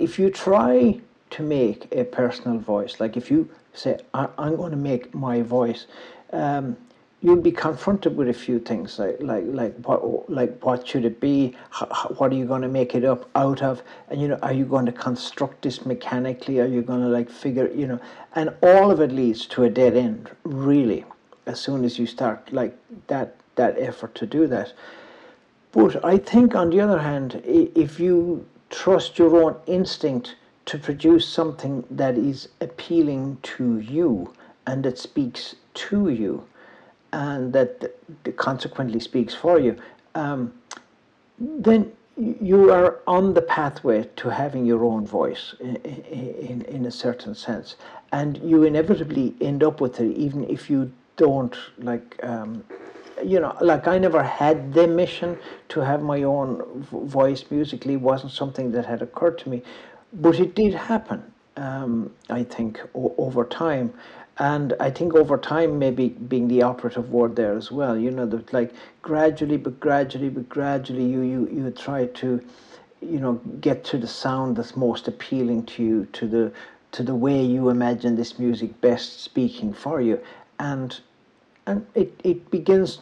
if you try to make a personal voice, like if you say, I'm going to make my voice, you'll be confronted with a few things like what should it be? What are you going to make it up out of? And are you going to construct this mechanically? Are you going to figure And all of it leads to a dead end, really, as soon as you start that effort to do that. But I think, on the other hand, if you trust your own instinct to produce something that is appealing to you and that speaks to you, and that consequently speaks for you, then you are on the pathway to having your own voice in a certain sense. And you inevitably end up with it, even if you don't I never had the mission to have my own voice musically. Wasn't something that had occurred to me, but it did happen, I think, over time. And I think over time, maybe being the operative word there as well, that gradually, you try to, get to the sound that's most appealing to you, to the way you imagine this music best speaking for you. And it begins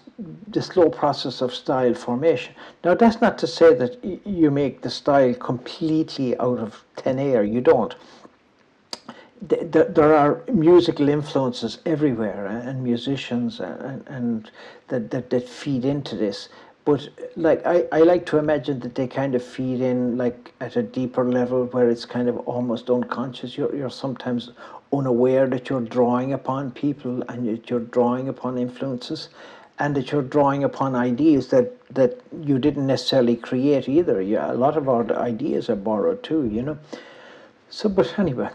the slow process of style formation. Now, that's not to say that you make the style completely out of thin air. You don't. There are musical influences everywhere, and musicians and that feed into this. But I like to imagine that they kind of feed in at a deeper level, where it's kind of almost unconscious. You're sometimes unaware that you're drawing upon people, and that you're drawing upon influences, and that you're drawing upon ideas that you didn't necessarily create either. A lot of our ideas are borrowed too, So, but anyway.